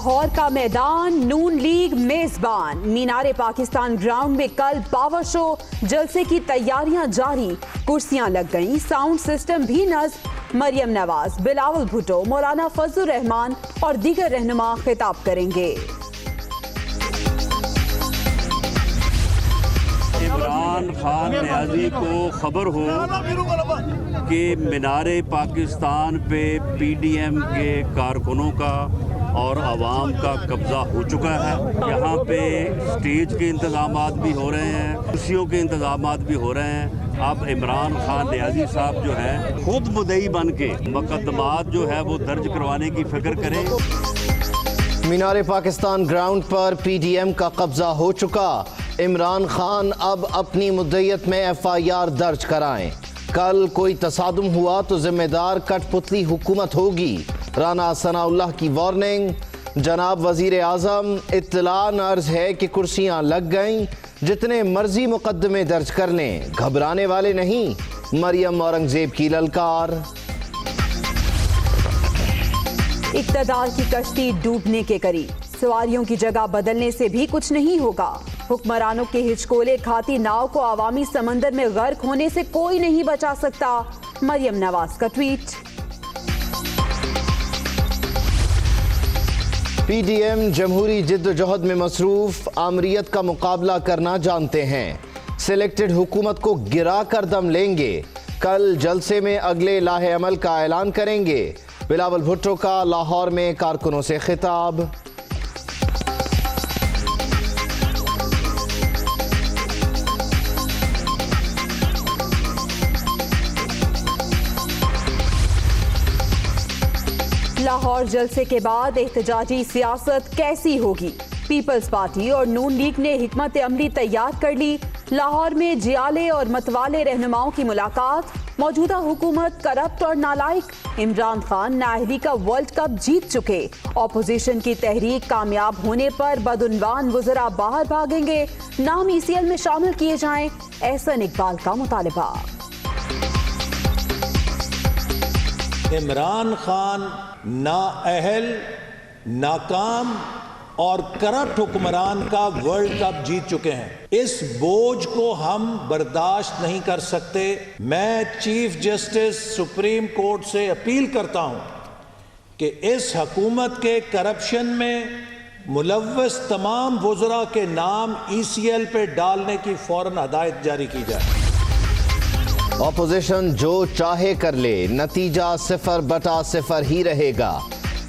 लाहौर का मैदान, नून लीग मेजबान। मीनारे पाकिस्तान ग्राउंड में कल पावर शो, जलसे की तैयारियां जारी। कुर्सियां लग गईं, साउंड सिस्टम भी नस्ब। मरियम नवाज, बिलावल भुट्टो, मौलाना फजलुर रहमान और दीगर रहनुमा खिताब करेंगे। इमरान खान न्याजी को खबर हो कि मीनारे पाकिस्तान पे पीडीएम के कारकुनों का और आवाम का कब्जा हो चुका है। यहाँ पे स्टेज के इंतजामात भी हो रहे हैं, कुर्सियों के इंतजामात भी हो रहे हैं। अब इमरान खान न्याजी साहब जो हैं खुद मुद्दई बन के मुकदमात जो है वो दर्ज करवाने की फिक्र करें। मीनारे पाकिस्तान ग्राउंड पर पीडीएम का कब्जा हो चुका। इमरान खान अब अपनी मुद्दईयत में एफआईआर दर्ज कराएं। कल कोई तसादुम हुआ तो जिम्मेदार कठपुतली हुकूमत होगी। राना सनाउल्लाह की वार्निंग। जनाब वजीर आजम, इत्तलान अर्ज है कि कुर्सियां लग गईं, जितने मर्जी मुकदमे दर्ज कर लें, घबराने वाले नहीं। मरियम औरंगजेब की ललकार। इक़्तिदार की कश्ती डूबने के करीब, सवारियों की जगह बदलने से भी कुछ नहीं होगा। हुक्मरानों के हिचकोले खाती नाव को अवामी समंदर में गर्क होने से कोई नहीं बचा सकता। मरियम नवाज का ट्वीट। पीडीएम जमहूरी जिद्दोजहद में मसरूफ, आमरीयत का मुकाबला करना जानते हैं। सिलेक्टेड हुकूमत को गिरा कर दम लेंगे। कल जलसे में अगले लाहे अमल का ऐलान करेंगे। बिलावल भुट्टो का लाहौर में कारकुनों से खिताब। लाहौर जलसे के बाद एहतजाजी सियासत कैसी होगी? पीपल्स पार्टी और नून लीग ने हिकमत अमली तैयार कर ली। लाहौर में जियाले और मतवाले रहनुमाओं की मुलाकात। मौजूदा हुकूमत करप्ट और नालायक। इमरान खान नाअहली का वर्ल्ड कप जीत चुके। ऑपोजिशन की तहरीक कामयाब होने पर बदउनवान वज़रा बाहर भागेंगे। नाम ईसीएल में शामिल किए जाएं, एहसन इकबाल का मुतालबा। इमरान खान नाअहल, नाकाम और करप्ट हुक्मरान का वर्ल्ड कप जीत चुके हैं। इस बोझ को हम बर्दाश्त नहीं कर सकते। मैं चीफ जस्टिस सुप्रीम कोर्ट से अपील करता हूं कि इस हुकूमत के करप्शन में मुलव्वस तमाम वज़रा के नाम ईसीएल पे डालने की फौरन हदायत जारी की जाए। ऑपोजिशन जो चाहे कर ले, नतीजा 0/0 ही रहेगा।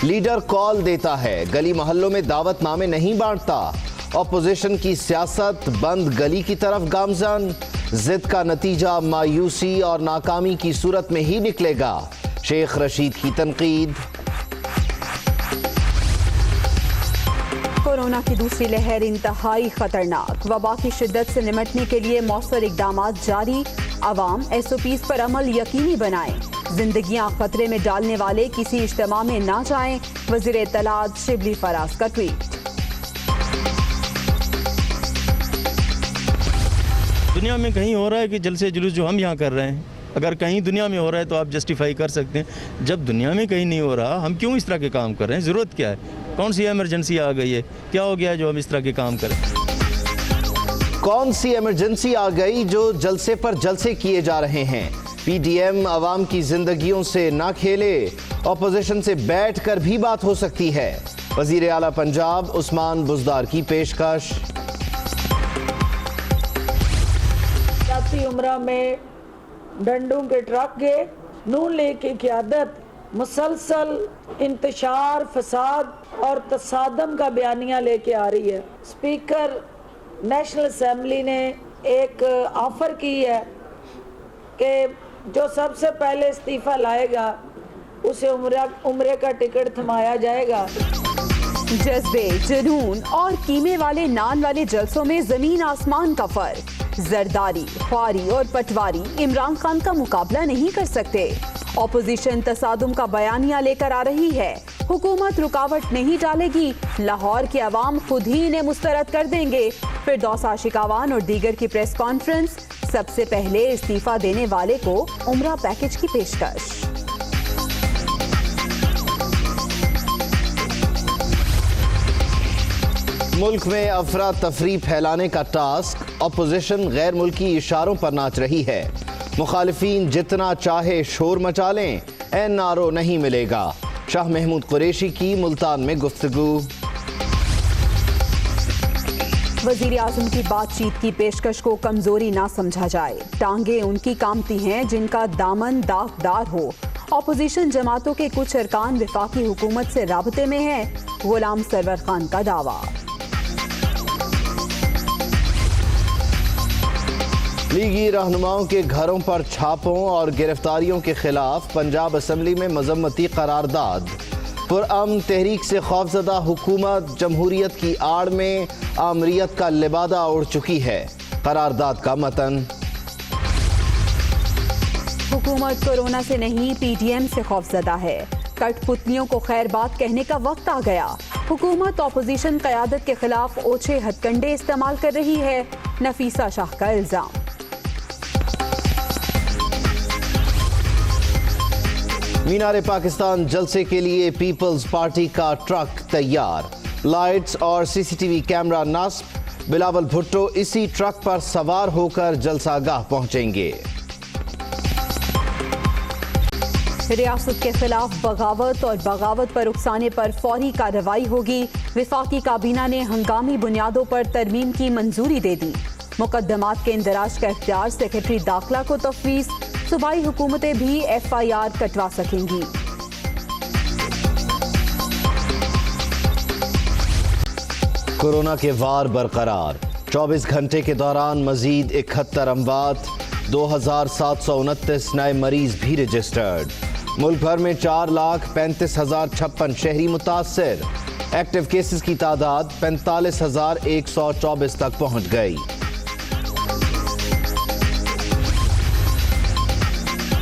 लीडर कॉल देता है, गली मोहल्लों में दावतनामे नहीं बांटता। ऑपोजिशन की सियासत बंद गली की तरफ गामजन। जिद का नतीजा मायूसी और नाकामी की सूरत में ही निकलेगा। शेख रशीद की तनकीद। कोरोना की दूसरी लहर इंतहाई खतरनाक। वबा की शिद्दत से निमटने के लिए मौसर इकदामात जारी। अवाम SOPs पर अमल यकीनी बनाएं। जिंदगियां खतरे में डालने वाले किसी इज्तिमा में ना जाएं। वज़ीर इत्तलात शिबली फराज का ट्वीट। दुनिया में कहीं हो रहा है कि जलसे जुलूस जो हम यहाँ कर रहे हैं, अगर कहीं दुनिया में हो रहा है तो आप जस्टिफाई कर सकते हैं। जब दुनिया में कहीं नहीं हो रहा, हम क्यों इस तरह के काम कर रहे हैं? ज़रूरत क्या है? कौन सी इमरजेंसी आ गई है? क्या हो गया है जो हम इस तरह के काम करें? कौन सी इमरजेंसी आ गई जो जलसे पर जलसे किए जा रहे हैं? पीडीएम अवाम की जिंदगियों से ना खेले। ऑपोजिशन से बैठकर भी बात हो सकती है। वजीर आला पंजाब उस्मान बुज़दार की पेशकश। सियासी उम्रा में डंडों के ट्रक गए। नून लीग की क़यादत मुसलसल इंतशार, फसाद और तसादम का बयानिया लेके आ रही है। स्पीकर नेशनल असेंबली ने एक ऑफर की है कि जो सबसे पहले इस्तीफा लाएगा उसे उम्रे का टिकट थमाया जाएगा। जज्बे, जुनून और कीमे वाले नान वाले जलसों में जमीन आसमान का फर्क। जरदारी, ख्वारी और पटवारी इमरान खान का मुकाबला नहीं कर सकते। ऑपोजिशन तसादुम का बयानिया लेकर आ रही है। हुकूमत रुकावट नहीं डालेगी। लाहौर के अवाम खुद ही इन्हें मुस्तरद कर देंगे। फिरदौस आशिकावान और दीगर की प्रेस कॉन्फ्रेंस। सबसे पहले इस्तीफा देने वाले को उम्रा पैकेज की पेशकश। मुल्क में अफरा तफरी फैलाने का टास्क, अपोजिशन गैर मुल्की इशारों पर नाच रही है। मुखालिफिन जितना चाहे शोर मचा लें, NRO नहीं मिलेगा। शाह महमूद कुरैशी की मुल्तान में गुफ्तगू। वजीर आजम की बातचीत की पेशकश को कमजोरी ना समझा जाए। टांगे उनकी कामती हैं जिनका दामन दागदार हो। ऑपोजिशन जमातों के कुछ अरकान वफाकी हुकूमत से राबते में है, गुलाम सरवर खान का दावा। लीगी रहनुमाओं के घरों पर छापों और गिरफ्तारियों के खिलाफ पंजाब असम्बली में मजम्मती करारदाद। पुरअमन तहरीक से खौफजदा हुकूमत जमहूरियत की आड़ में आमरीत का लिबादा उड़ चुकी है। करारदाद का मतन। हुकूमत कोरोना से नहीं PDM से खौफजदा है। कठपुतलियों को खैर बात कहने का वक्त आ गया। हुकूमत ऑपोजिशन क़यादत के खिलाफ ओछे हथकंडे इस्तेमाल कर रही है, नफीसा शाह का इल्जाम। मीनारे पाकिस्तान जलसे के लिए पीपल्स पार्टी का ट्रक तैयार। लाइट्स और CCTV कैमरा नस्ब। बिलावल भुट्टो इसी ट्रक पर सवार होकर जलसागाह पहुंचेंगे। रियासत के खिलाफ बगावत और बगावत पर उकसाने पर फौरी कार्रवाई होगी। विफाकी काबीना ने हंगामी बुनियादों पर तरमीम की मंजूरी दे दी। मुकदमात के इंदराज का इख्तियार सेक्रेटरी दाखिला को तफवीज। सूबाई हुकूमतें भी FIR कटवा सकेंगी। कोरोना के वार बरकरार। 24 घंटे के दौरान मजीद 71 अमवात, 2729 नए मरीज भी रजिस्टर्ड। मुल्क भर में 4,35,056 शहरी मुतासर। एक्टिव केसेस की तादाद 45,124 तक पहुंच गई।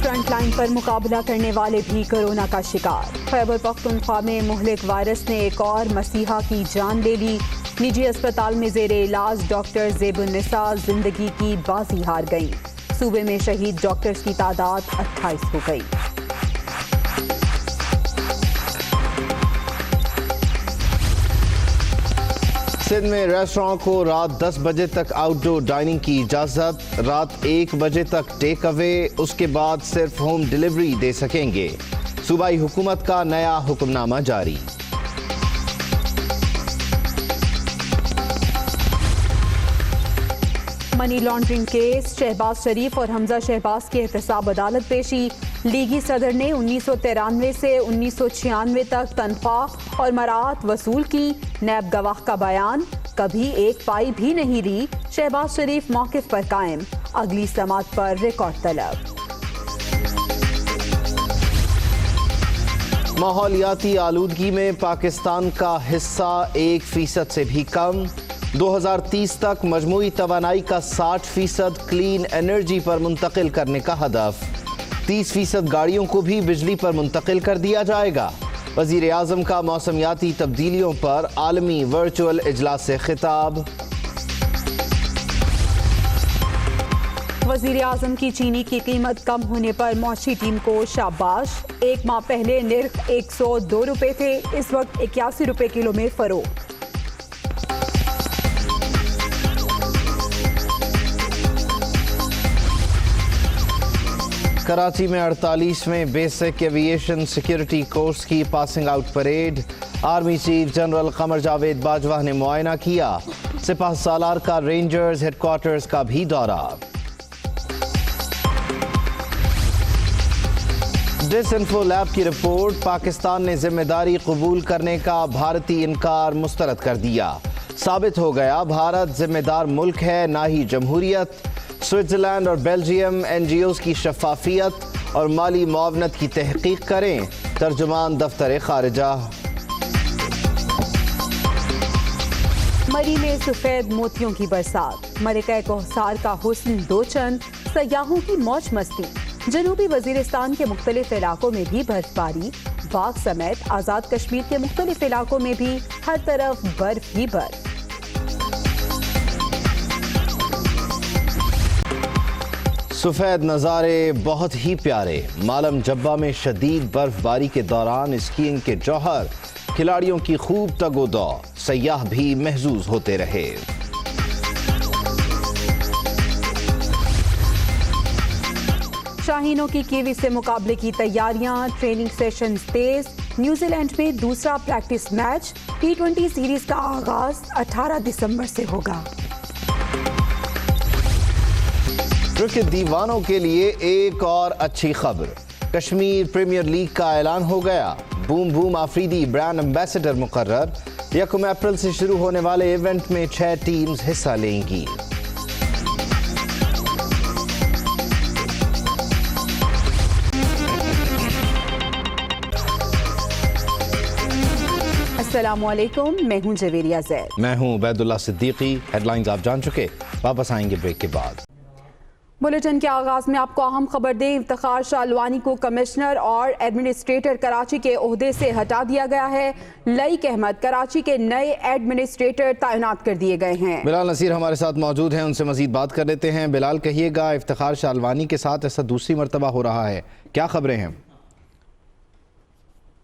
फ्रंटलाइन पर मुकाबला करने वाले भी कोरोना का शिकार। खैबर पख्तूनख्वा में मुहलिक वायरस ने एक और मसीहा की जान ले ली। निजी अस्पताल में जेरे इलाज डॉक्टर ज़ेबुन्निसा जिंदगी की बाजी हार गई। सूबे में शहीद डॉक्टर्स की तादाद 28 हो गई। सिंध में रेस्टोरेंट को रात 10 बजे तक आउटडोर डाइनिंग की इजाजत। रात 1 बजे तक टेक अवे, उसके बाद सिर्फ होम डिलीवरी दे सकेंगे। सूबाई हुकूमत का नया हुक्मनामा जारी। मनी लॉन्ड्रिंग केस, शहबाज शरीफ और हमजा शहबाज की एहतसाब अदालत पेशी। लीगी सदर ने 1993 से 1996 तक तनख्वाह और मराहत वसूल की। नैब गवाह का बयान, कभी एक पाई भी नहीं दी। शहबाज शरीफ मौकिफ पर कायम। अगली समात पर रिकॉर्ड तलब। माहौलियाती आलूदगी में पाकिस्तान का हिस्सा 1% से भी कम। 2030 तक मजमूई तवानाई का 60% क्लीन एनर्जी पर मुंतकिल करने का हदफ। 30% गाड़ियों को भी बिजली पर मुंतकिल कर दिया जाएगा। वजीर आजम का मौसमियाती तब्दीलियों पर आलमी वर्चुअल इजलास से खिताब। वजीर आजम की चीनी की कीमत कम होने पर मौशी टीम को शाबाश। एक माह पहले निर्ख 102 रुपए थे, इस वक्त 81 रुपए किलो में फरोख्त। कराची में 48वें बेसिक एविएशन सिक्योरिटी कोर्स की passing out parade. Army chief general Qamar Javed Bajwa ने मुआयना किया। सिपाह सालार का रेंजर्स हेडक्वार्टर्स का भी दौरा। डिसइंफो लैब की रिपोर्ट, पाकिस्तान ने जिम्मेदारी कबूल करने का भारतीय इनकार मुस्तरद कर दिया। साबित हो गया भारत जिम्मेदार मुल्क है, ना ही जमहूरियत। स्विट्जरलैंड और बेल्जियम NGOs की शफाफियत और माली मुआवनत की तहकीक करें। तर्जुमान दफ्तर खारिजा। मरी में सफेद मोतियों की बरसात। मलिका कोहसार का हुस्न दो चंद, सयाहों की मौज मस्ती। जनूबी वजीरिस्तान के मुख्तलिफ इलाकों में भी बर्फबारी। बाग समेत आज़ाद कश्मीर के मुख्तलिफ इलाकों में भी हर तरफ बर्फ ही बर्फ। सफेद नज़ारे बहुत ही प्यारे। मालम जब्बा में शदीद बर्फबारी के दौरान स्कीइंग के जौहर, खिलाड़ियों की खूब तगोदौ। सयाह भी महजूज होते रहे। शाहीनों की कीवी से मुकाबले की तैयारियां, ट्रेनिंग सेशन तेज। न्यूजीलैंड में दूसरा प्रैक्टिस मैच। T20 सीरीज का आगाज 18 दिसंबर से होगा। क्रिकेट दीवानों के लिए एक और अच्छी खबर, कश्मीर प्रीमियर लीग का ऐलान हो गया। Boom boom Afridi brand ambassador मुकर्रर। 1 अप्रैल से शुरू होने वाले इवेंट में 6 टीम्स हिस्सा लेंगी। अस्सलामुअलैकुम, मैं हूं जवेरिया ज़ैद। मैं हूं उबैदुल्लाह सिद्दीकी। हेडलाइंस आप जान चुके, वापस आएंगे ब्रेक के बाद। बुलेटिन के आगाज में आपको अहम खबर दें। इफ्तिखार शालवानी को कमिश्नर और एडमिनिस्ट्रेटर कराची के ओहदे से हटा दिया गया है। लईक अहमद कराची के नए एडमिनिस्ट्रेटर तैनात कर दिए गए हैं। बिलाल नसीर हमारे साथ मौजूद हैं, उनसे मजीद बात कर लेते हैं। बिलाल, कहिएगा, इफ्तिखार शालवानी के साथ ऐसा दूसरी मरतबा हो रहा है, क्या खबरें हैं?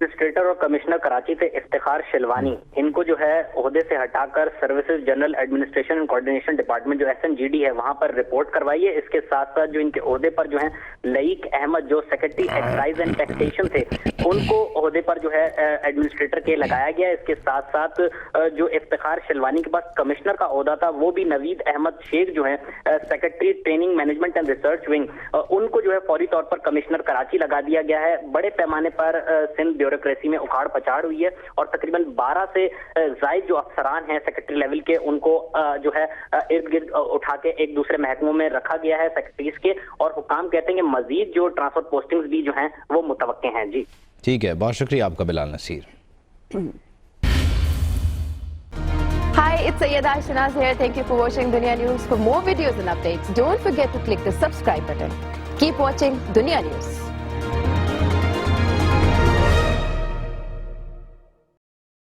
एडमिनिस्ट्रेटर और कमिश्नर कराची से इफ्तिखार शिलवानी, इनको जो है ओहदे से हटाकर services general administration and coordination department जो SNGD है वहां पर रिपोर्ट करवाई है। इसके साथ साथ जो इनके ओहदे पर जो है लईक अहमद जो सेक्रेटरी एक्साइज एंड टैक्सेशन थे, उनको ओहदे पर जो है एडमिनिस्ट्रेटर के लगाया गया। इसके साथ साथ जो इफ्तिखार शिलवानी के पास कमिश्नर का ओहदा था, वो भी नवीद अहमद शेख जो है secretary training management and research wing, उनको जो है फौरी तौर पर कमिश्नर कराची लगा दिया गया है। बड़े पैमाने पर सिंध ब्यूरोक्रेसी में उखाड़ पछाड़ हुई है और तकरीबन 12 से जायद जो अफसरान हैं सेक्रेटरी लेवल के, उनको जो है इर्द गिर्द उठा के एक दूसरे महकमों में रखा गया है सेक्रेटरीज के, और हुकाम कहते हैं कि मजीद जो ट्रांसफर पोस्टिंग्स भी जो हैं वो मुतवक्के हैं। जी ठीक है, बहुत शुक्रिया आपका Bilal Naseer. Hi, it's Sayyeda Shanaz here. Thank you for watching Dunia News. For more videos and updates, don't forget to click the subscribe button. Keep watching Dunia News.